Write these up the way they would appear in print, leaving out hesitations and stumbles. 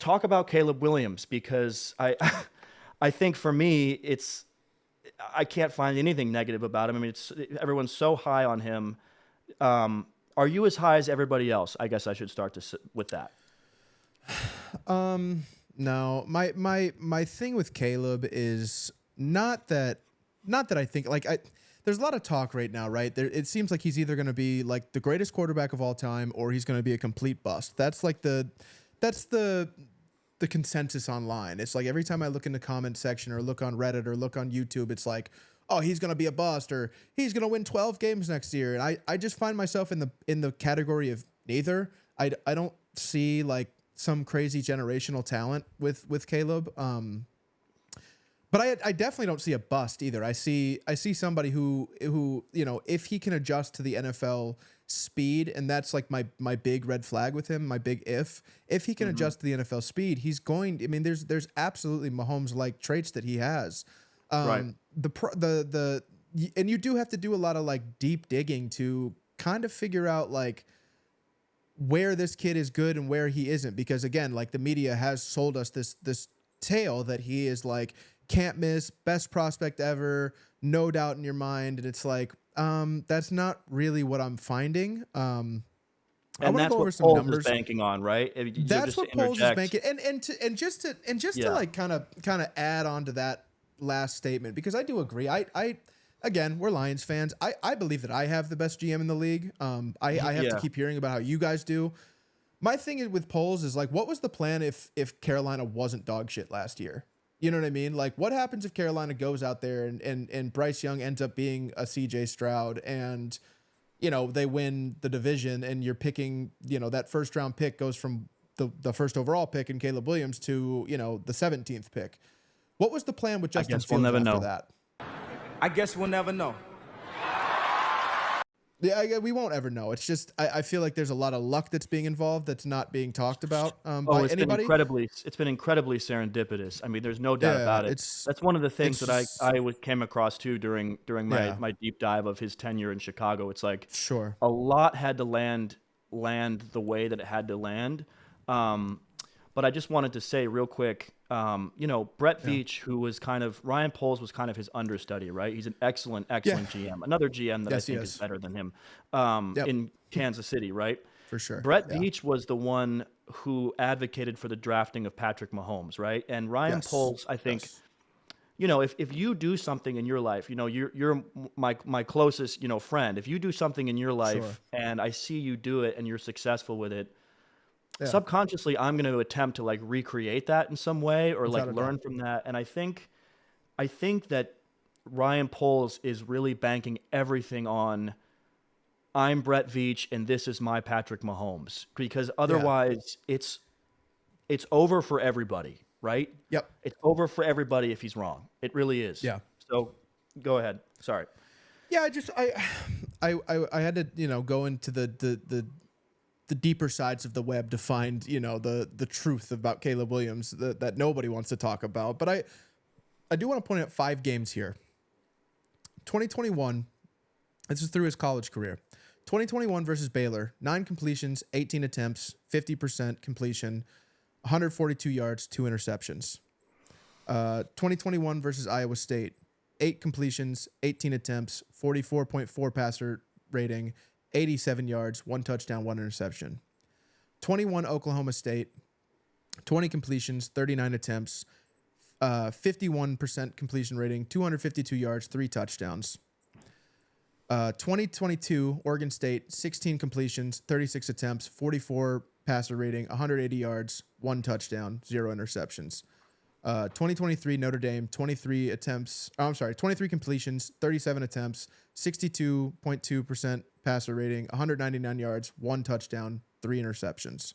talk about Caleb Williams because I I think for me I can't find anything negative about him. I mean, it's everyone's so high on him. Are you as high as everybody else? I guess I should start with that. No, my thing with Caleb is not that I think like I. There's a lot of talk right now, right? It seems like he's either going to be like the greatest quarterback of all time, or he's going to be a complete bust. That's the consensus online. It's like every time I look in the comment section or look on Reddit or look on YouTube, it's like, oh, he's going to be a bust or he's going to win 12 games next year. And I just find myself in the category of neither. I don't see like some crazy generational talent with Caleb. But I definitely don't see a bust either. I see somebody who if he can adjust to the NFL speed, and that's like my big red flag with him, my big if he can adjust to the NFL speed, he's going. I mean, there's absolutely Mahomes like traits that he has. Right. And you do have to do a lot of like deep digging to kind of figure out like where this kid is good and where he isn't, because again, like the media has sold us this tale that he is like can't miss, best prospect ever, no doubt in your mind, and it's like that's not really what I'm finding. I And want to that's go over what some Poles is numbers. banking on, right? That's Just to what Poles is interject. banking, and just to Yeah. like kind of add on to that last statement, because I do agree. I again, we're Lions fans. I believe that I have the best GM in the league. I have to Yeah. keep hearing about how you guys do. My thing with Poles is like, what was the plan if Carolina wasn't dog shit last year? You know what I mean? Like, what happens if Carolina goes out there and Bryce Young ends up being a CJ Stroud and, they win the division and you're picking, that first round pick goes from the first overall pick in Caleb Williams to, the 17th pick. What was the plan with I Justin guess we'll Fields never after know. that? I guess we'll never know. Yeah, we won't ever know. It's just I feel like there's a lot of luck that's being involved that's not being talked about Oh, by it's anybody. been incredibly serendipitous. I mean, there's no doubt Yeah, about it. That's one of the things that just came across too during yeah, my deep dive of his tenure in Chicago. It's like sure. a lot had to land the way that it had to land. But I just wanted to say real quick, Brett Yeah. Veach, who was Ryan Poles was kind of his understudy, right? He's an excellent Yeah. GM. Another GM that I Yes, he think is is. better than him Yep, in Kansas City, right? for sure. Brett Yeah. Veach was the one who advocated for the drafting of Patrick Mahomes, right? And Ryan Yes. Poles, I think, Yes. if you do something in your life, you're my closest, friend. If you do something in your Sure. life and I see you do it and you're successful with it, Yeah. subconsciously I'm going to attempt to like recreate that in some way or like Without a learn doubt. from that. And I think that Ryan Poles is really banking everything on I'm Brett Veach and this is my Patrick Mahomes, because Yeah. otherwise it's over for everybody, right? Yep. It's over for everybody if he's wrong. It really is. Yeah. So go ahead. Sorry. Yeah. I had to go into the deeper sides of the web to find the truth about Caleb Williams that nobody wants to talk about. But I do want to point out 5 games here. 2021. This is through his college career. 2021 versus Baylor, 9 completions, 18 attempts, 50% completion, 142 yards, 2 interceptions. 2021 versus Iowa State, 8 completions, 18 attempts, 44.4 passer rating, 87 yards, 1 touchdown, 1 interception. 21 Oklahoma State, 20 completions, 39 attempts, 51% completion rating, 252 yards, 3 touchdowns. 2022 Oregon State, 16 completions, 36 attempts, 44 passer rating, 180 yards, 1 touchdown, 0 interceptions. 2023 Notre Dame, 23 completions, 37 attempts, 62.2% passer rating, 199 yards, 1 touchdown, 3 interceptions.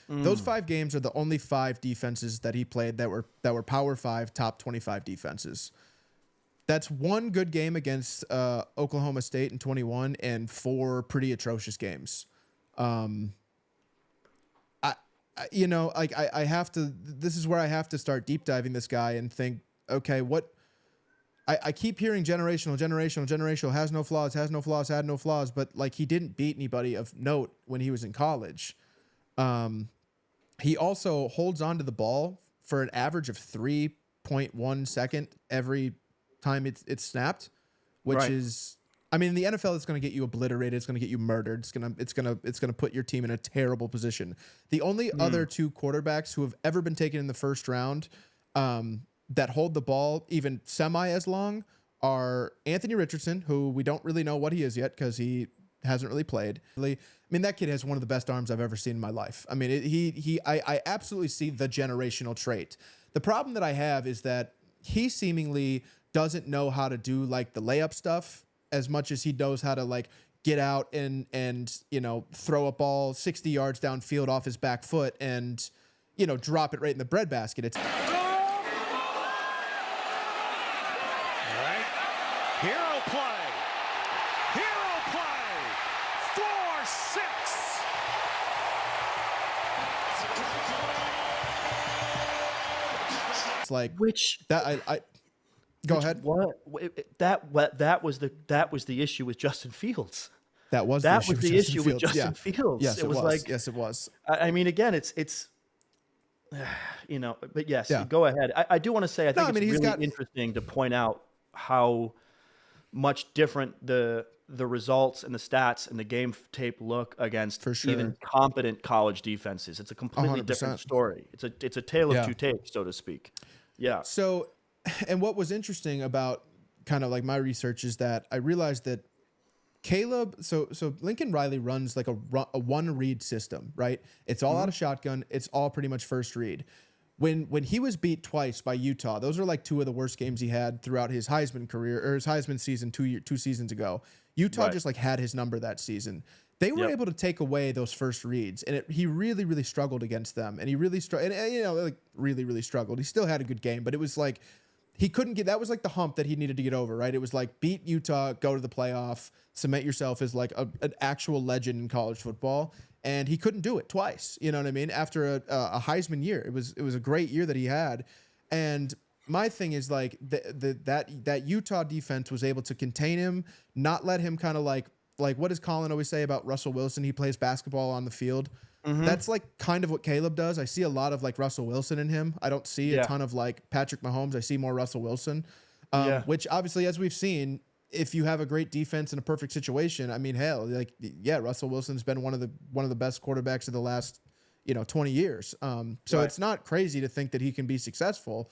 Those 5 games are the only 5 defenses that he played that were Power 5 top 25 defenses. That's 1 good game against Oklahoma State in 21 and 4 pretty atrocious games. I have to. This is where I have to start deep diving this guy and think, okay, what? I keep hearing generational, has no flaws, had no flaws, but like he didn't beat anybody of note when he was in college. he also holds on to the ball for an average of 3.1 second every time it's snapped, which Right. is, I mean, in the NFL, it's going to get you obliterated. It's going to get you murdered. It's going to put your team in a terrible position. The only other two quarterbacks who have ever been taken in the first round that hold the ball even semi as long are Anthony Richardson, who we don't really know what he is yet because he hasn't really played. I mean, that kid has one of the best arms I've ever seen in my life. I mean, I absolutely see the generational trait. The problem that I have is that he seemingly doesn't know how to do like the layup stuff as much as he knows how to like get out and you know, throw a ball 60 yards downfield off his back foot and, you know, drop it right in the breadbasket. It's All right. Hero play. Hero play. 4-6. it's like Which that. I go ahead. that was the issue with Justin Fields. That was That the was issue the with issue with Fields. Justin Fields. Yes, It was like, yes, it was. I mean, again, it's you know, but yes, Yeah. go ahead. I do want to say I think I mean, it's he's really got- interesting to point out how much different the results and the stats and the game tape look against For sure. even competent college defenses. It's a completely 100%. different story. It's a tale of Yeah. two tapes, so to speak. Yeah. So, and what was interesting about kind of like my research is that I realized that Caleb, so Lincoln Riley runs like a one read system, right? It's all out of shotgun. It's all pretty much first read. When he was beat twice by Utah, those are like two of the worst games he had throughout his Heisman career or his Heisman season two seasons ago. Utah Right. just like had his number that season. They were Yep. able to take away those first reads, and he really, really struggled against them. And he really struggled, and you know, like really, really struggled. He still had a good game, but it was like he couldn't get. That was like the hump that he needed to get over, right? It was like beat Utah, go to the playoff, cement yourself as like an actual legend in college football. And he couldn't do it twice. You know what I mean? After a Heisman year, it was a great year that he had. And my thing is like that Utah defense was able to contain him, not let him kind of like what does Colin always say about Russell Wilson? He plays basketball on the field. That's like kind of what Caleb does. I see a lot of like Russell Wilson in him. I don't see a Yeah. ton of like Patrick Mahomes. I see more Russell Wilson, Yeah. which obviously, as we've seen, if you have a great defense in a perfect situation, I mean, hell, like yeah, Russell Wilson's been one of the best quarterbacks of the last 20 years. So Right. it's not crazy to think that he can be successful.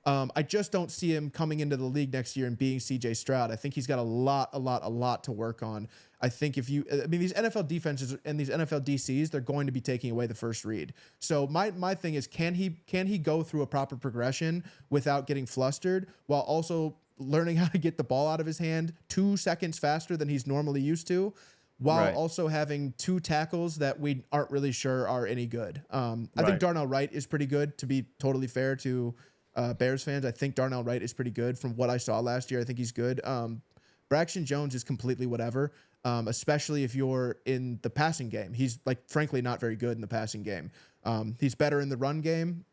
I just don't see him coming into the league next year and being CJ Stroud. I think he's got a lot to work on. I think these NFL defenses and these NFL DCs, they're going to be taking away the first read. So my thing is, can he go through a proper progression without getting flustered while also learning how to get the ball out of his hand 2 seconds faster than he's normally used to, while Right. also having two tackles that we aren't really sure are any good. I think Right. Darnell Wright is pretty good, to be totally fair to Bears fans. I think Darnell Wright is pretty good from what I saw last year. I think he's good. Braxton Jones is completely whatever, especially if you're in the passing game. He's like, frankly, not very good in the passing game. He's better in the run game,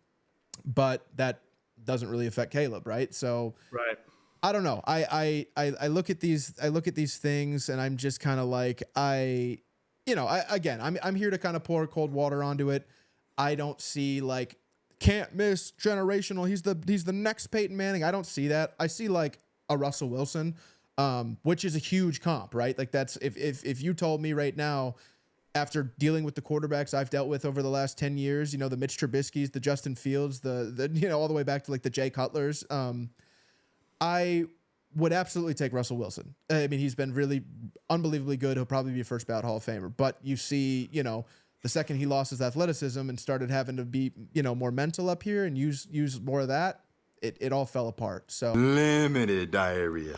but that doesn't really affect Caleb, right? So Right. I don't know. I look at these things and I'm just kind of like, I'm here to kind of pour cold water onto it. I don't see like can't miss generational. He's the next Peyton Manning. I don't see that. I see like a Russell Wilson, which is a huge comp, right? Like that's if you told me right now, after dealing with the quarterbacks I've dealt with over the last 10 years, the Mitch Trubisky's, the Justin Fields, the all the way back to like the Jay Cutlers, I would absolutely take Russell Wilson. I mean, he's been really unbelievably good. He'll probably be a first ballot Hall of Famer. But you see, the second he lost his athleticism and started having to be, more mental up here and use more of that, it all fell apart. So Limited diarrhea.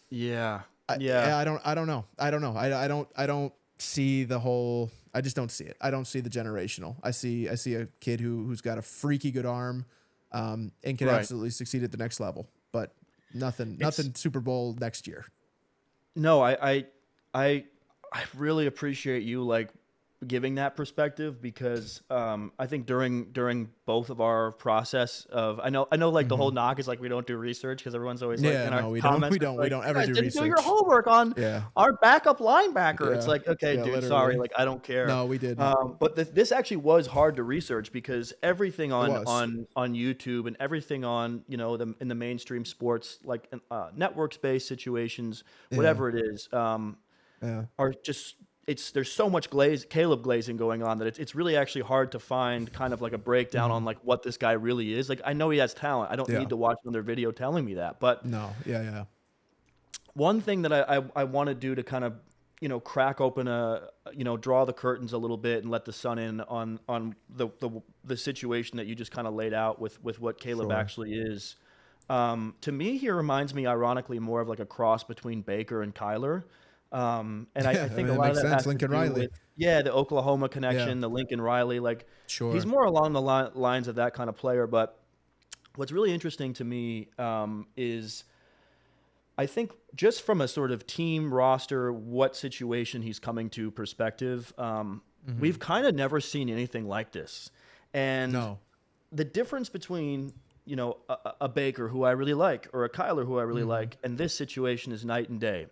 Yeah. I don't know. I don't see the whole. I just don't see it. I don't see the generational. I see a kid who's got a freaky good arm, and can Right. absolutely succeed at the next level. But nothing Super Bowl next year. No, I really appreciate you like giving that perspective because I think during both of our process of I know like the whole knock is like we don't do research because everyone's always like Yeah, in our no, we comments don't. We like, don't "You ever guys do didn't do your research. homework on Yeah. our backup linebacker." It's Yeah. like, okay, Yeah, dude, sorry, literally. like I don't care. No, we didn't. But this actually was hard to research because everything was. on YouTube and everything on in the mainstream sports like network based situations, whatever it is, Yeah. are just there's so much Caleb glazing going on that it's really actually hard to find kind of like a breakdown on like what this guy really is. Like I know he has talent. I don't Yeah. need to watch another video telling me that. But No. Yeah. one thing that I want to do to kind of crack open draw the curtains a little bit and let the sun in on the situation that you just kind of laid out with what Caleb Sure. actually is. To me, he reminds me ironically more of like a cross between Baker and Kyler. And I think mean, a it lot makes of that sense. has Lincoln to do Riley. with the Oklahoma connection, the Lincoln Riley. Like Sure. he's more along the lines of that kind of player. But what's really interesting to me is I think just from a sort of team roster, what situation he's coming to perspective, we've kind of never seen anything like this. And No. the difference between a Baker who I really like or a Kyler who I really like, and this situation is night and day.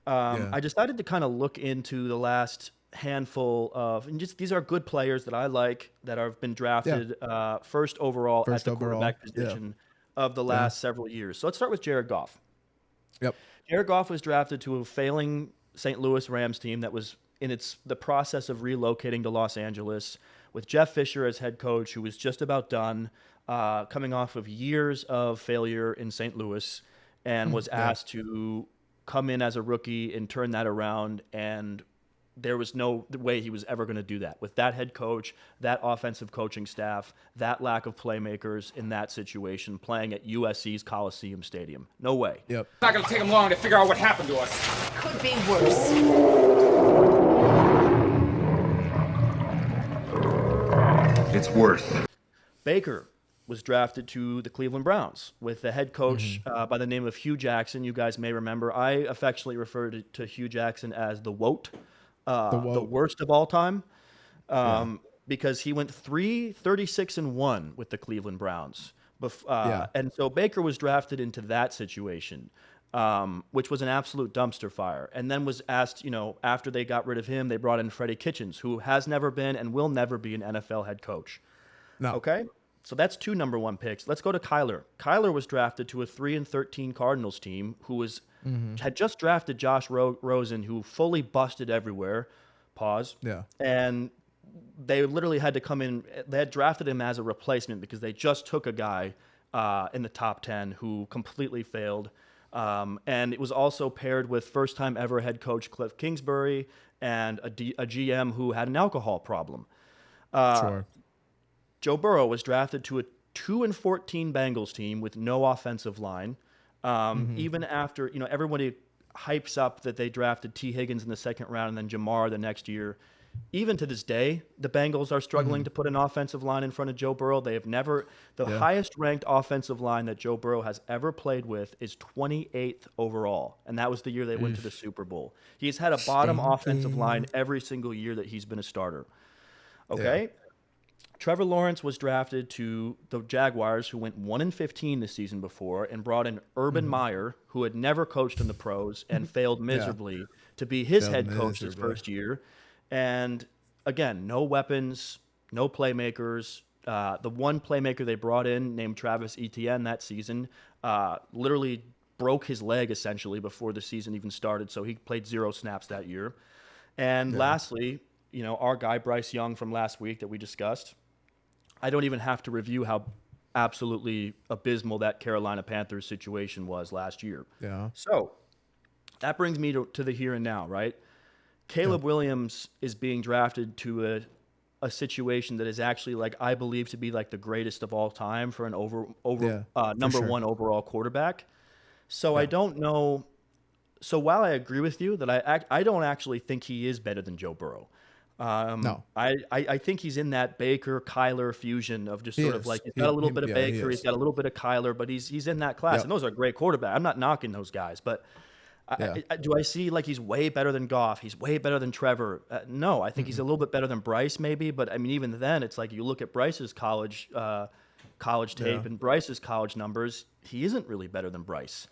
I decided to kind of look into the last handful of, and just these are good players that I like that have been drafted first overall First at the overall, quarterback position of the last several years. So let's start with Jared Goff. Yep. Jared Goff was drafted to a failing St. Louis Rams team that was in the process of relocating to Los Angeles with Jeff Fisher as head coach, who was just about done, coming off of years of failure in St. Louis, and was asked to come in as a rookie and turn that around. And there was no way he was ever going to do that with that head coach, that offensive coaching staff, that lack of playmakers in that situation, playing at USC's Coliseum Stadium. No way. Yep. It's not going to take them long to figure out what happened to us. Could be worse. It's worse. Baker was drafted to the Cleveland Browns with the head coach by the name of Hugh Jackson. You guys may remember. I affectionately refer to Hugh Jackson as the WOAT, the worst of all time, because he went 3-36-1 with the Cleveland Browns. And so Baker was drafted into that situation, which was an absolute dumpster fire. And then was asked, after they got rid of him, they brought in Freddie Kitchens, who has never been and will never be an NFL head coach. No. Okay? So that's 2 number 1 picks. Let's go to Kyler. Kyler was drafted to a 3-13 Cardinals team who had just drafted Josh Rosen, who fully busted everywhere. Pause. Yeah. And they literally had to come in. They had drafted him as a replacement because they just took a guy in the top 10 who completely failed. And it was also paired with first-time ever head coach Cliff Kingsbury and a GM who had an alcohol problem. Sure. Joe Burrow was drafted to a 2-14 Bengals team with no offensive line. Even after, everybody hypes up that they drafted T. Higgins in the second round and then Jamar the next year. Even to this day, the Bengals are struggling to put an offensive line in front of Joe Burrow. They have never, the highest ranked offensive line that Joe Burrow has ever played with is 28th overall. And that was the year they went to the Super Bowl. He's had a bottom offensive line every single year that he's been a starter. Okay? Yeah. Trevor Lawrence was drafted to the Jaguars, who went 1-15 this season before, and brought in Urban Meyer, who had never coached in the pros and failed miserably, to be his head coach his first year. And again, no weapons, no playmakers. The one playmaker they brought in, named Travis Etienne that season, literally broke his leg essentially before the season even started, so he played 0 snaps that year. And lastly, our guy Bryce Young from last week that we discussed. I don't even have to review how absolutely abysmal that Carolina Panthers situation was last year. Yeah. So that brings me to the here and now, right? Caleb Williams is being drafted to a situation that is actually, like, I believe to be like the greatest of all time for an number 1 overall quarterback. So I don't know. So while I agree with you that I don't actually think he is better than Joe Burrow. No. I think he's in that Baker-Kyler fusion of just sort of like he's got a little bit of Baker, he's got a little bit of Kyler, but he's in that class. Yep. And those are great quarterbacks. I'm not knocking those guys, but Yeah. Do I see like he's way better than Goff? He's way better than Trevor? No, I think he's a little bit better than Bryce, maybe. But I mean, even then, it's like you look at Bryce's college tape Yeah. and Bryce's college numbers. He isn't really better than Bryce.